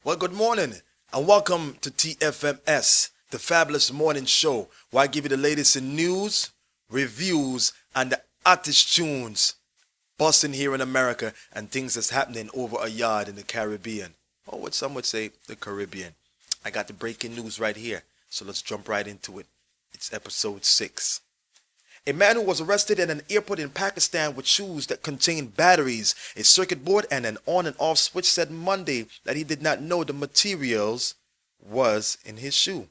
Well, good morning and welcome to TFMS, the Fabulous Morning Show, where I give you the latest in news, reviews, and the artist tunes busting here in America and things that's happening over a yard in the Caribbean, or what some would say the Caribbean. I got the breaking news right here, so let's jump right into it. It's episode 6. A man who was arrested at an airport in Pakistan with shoes that contained batteries, a circuit board, and an on and off switch said Monday that he did not know the materials was in his shoe.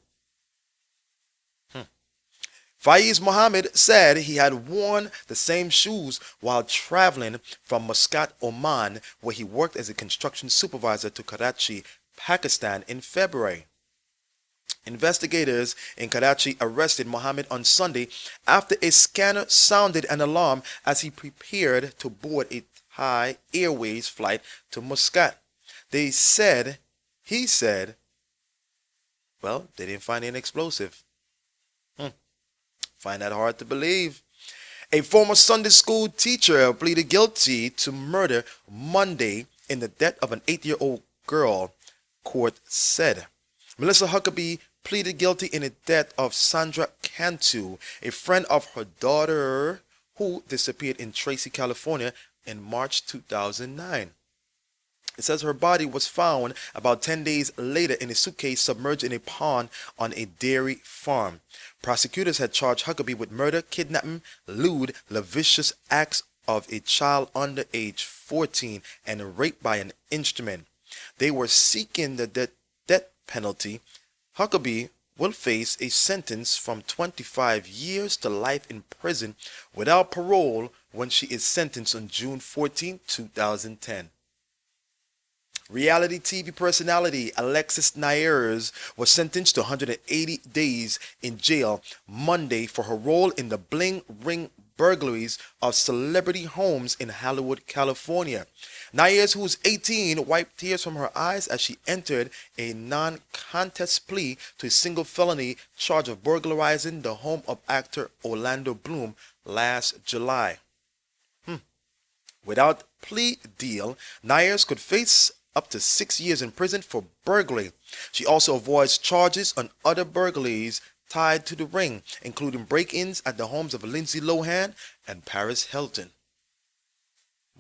Faiz Mohammed said he had worn the same shoes while traveling from Muscat, Oman, where he worked as a construction supervisor, to Karachi, Pakistan in February. Investigators in Karachi arrested Mohammed on Sunday after a scanner sounded an alarm as he prepared to board a Thai Airways flight to Muscat. He said, well, they didn't find an explosive. Find that hard to believe. A former Sunday school teacher pleaded guilty to murder Monday in the death of an 8-year-old girl, court said. Melissa Huckabee pleaded guilty in the death of Sandra Cantu, a friend of her daughter who disappeared in Tracy, California in March 2009. It says her body was found about 10 days later in a suitcase submerged in a pond on a dairy farm. Prosecutors had charged Huckabee with murder, kidnapping, lewd, lascivious acts of a child under age 14, and rape by an instrument. They were seeking the death penalty. Huckabee will face a sentence from 25 years to life in prison without parole when she is sentenced on June 14, 2010. Reality TV personality Alexis Nyers was sentenced to 180 days in jail Monday for her role in the bling ring burglaries of celebrity homes in Hollywood, California. Nyers, who was 18, wiped tears from her eyes as she entered a non-contest plea to a single felony charge of burglarizing the home of actor Orlando Bloom last July. Without plea deal, Nyers could face up to 6 years in prison for burglary. She also avoids charges on other burglaries tied to the ring, including break-ins at the homes of Lindsay Lohan and Paris Hilton.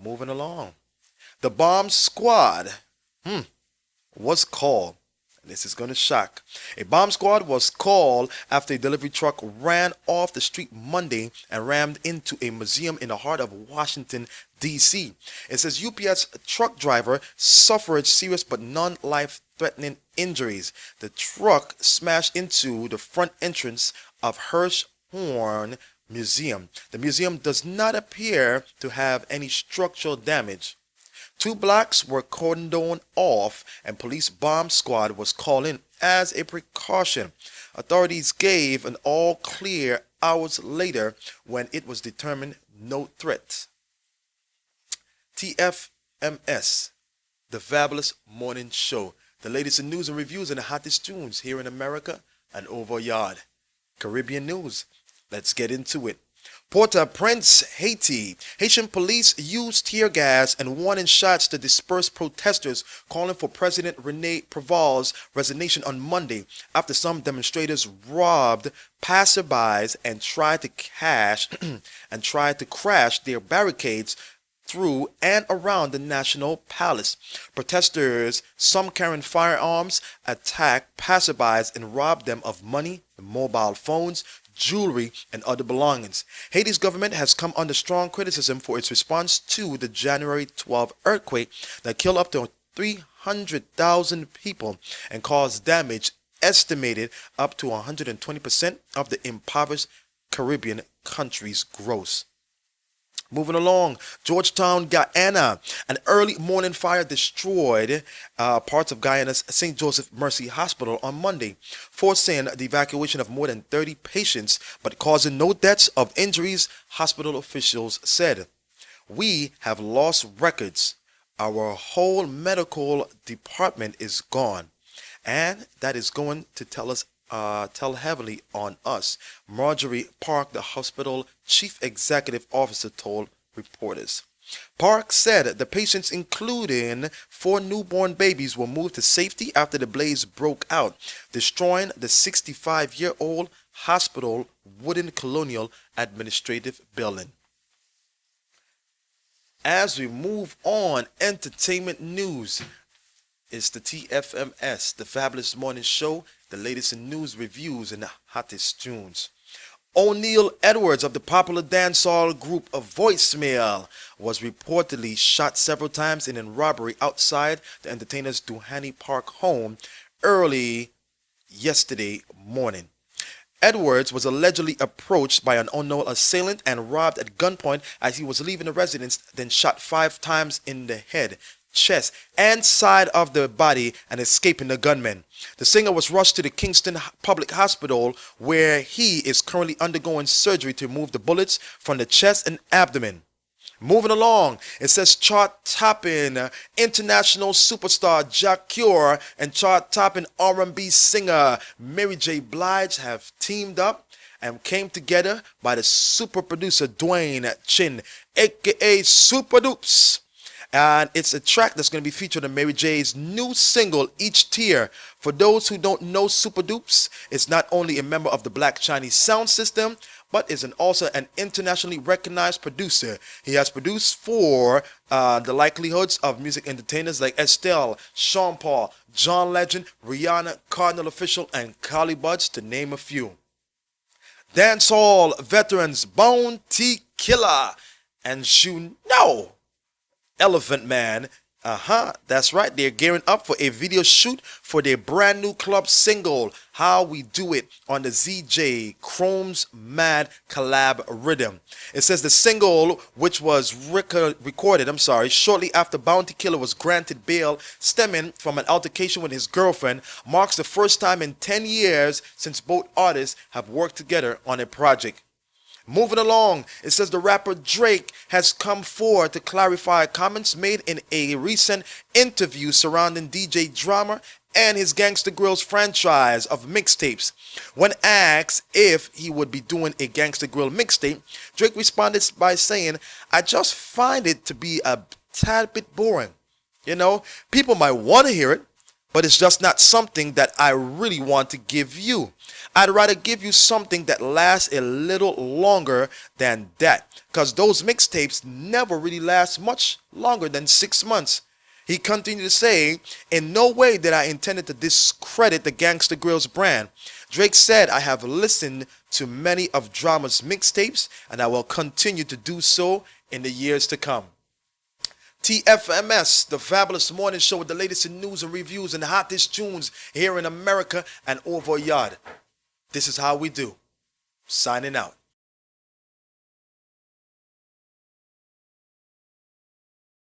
Moving along. The bomb squad was called. This is going to shock. A bomb squad was called after a delivery truck ran off the street Monday and rammed into a museum in the heart of Washington, D.C. It says UPS truck driver suffered serious but non-life-threatening injuries. The truck smashed into the front entrance of Hirshhorn Museum. The museum does not appear to have any structural damage. 2 blocks were cordoned off and police bomb squad was called in as a precaution. Authorities gave an all clear hours later when it was determined no threat. TFMS, the Fabulous Morning Show. The latest in news and reviews and the hottest tunes here in America and over a yard. Caribbean news. Let's get into it. Port-au-Prince, Haiti. Haitian police used tear gas and warning shots to disperse protesters calling for President Rene Préval's resignation on Monday after some demonstrators robbed passerbys and tried to crash their barricades through and around the National Palace. Protesters, some carrying firearms, attacked passerbys and robbed them of money, mobile phones, jewelry, and other belongings. Haiti's government has come under strong criticism for its response to the January 12 earthquake that killed up to 300,000 people and caused damage estimated up to 120% of the impoverished Caribbean country's gross. Moving along, Georgetown, Guyana. An early morning fire destroyed parts of Guyana's St. Joseph Mercy Hospital on Monday, forcing the evacuation of more than 30 patients, but causing no deaths of injuries, hospital officials said. We have lost records. Our whole medical department is gone, and that is going to tell heavily on us, Marjorie Park, the hospital chief executive officer, told reporters. Park said the patients, including 4 newborn babies, were moved to safety after the blaze broke out, destroying the 65-year-old hospital wooden colonial administrative building. As we move on, entertainment news. It's the TFMS, the Fabulous Morning Show, the latest in news, reviews, and the hottest tunes. O'Neal Edwards of the popular dancehall group of Voicemail was reportedly shot several times in a robbery outside the entertainer's Duhaney Park home early yesterday morning. Edwards was allegedly approached by an unknown assailant and robbed at gunpoint as he was leaving the residence, then shot 5 times in the head, chest, and side of the body and escaping the gunman. The singer was rushed to the Kingston Public Hospital, where he is currently undergoing surgery to remove the bullets from the chest and abdomen. Moving along, it says chart-topping international superstar Jack Cure and chart-topping R&B singer Mary J. Blige have teamed up and came together by the super producer Dwayne Chin, aka Super Dupes. And it's a track that's going to be featured on Mary J's new single, Each Tear. For those who don't know Super Dupes, it's not only a member of the Black Chinese sound system, but is also an internationally recognized producer. He has produced for the likelihoods of music entertainers like Estelle, Sean Paul, John Legend, Rihanna, Cardinal Official, and CALLABO, to name a few. Dancehall veterans Bounty Killer and you know Elephant Man, that's right, they're gearing up for a video shoot for their brand new club single, How We Do It, on the ZJ Chrome's Mad collab rhythm. It says the single, which was recorded shortly after Bounty Killer was granted bail stemming from an altercation with his girlfriend, marks the first time in 10 years since both artists have worked together on a project. Moving along, it says the rapper Drake has come forward to clarify comments made in a recent interview surrounding DJ Drama and his Gangsta Grillz franchise of mixtapes. When asked if he would be doing a Gangsta Grill mixtape, Drake responded by saying, "I just find it to be a tad bit boring. You know, people might want to hear it, but it's just not something that I really want to give you. I'd rather give you something that lasts a little longer than that, because those mixtapes never really last much longer than 6 months." He continued to say, "In no way did I intend to discredit the Gangsta Grillz brand." Drake said, "I have listened to many of Drama's mixtapes, and I will continue to do so in the years to come." TFMS, the Fabulous Morning Show with the latest in news and reviews and the hottest tunes here in America and over yard. This is how we do. Signing out.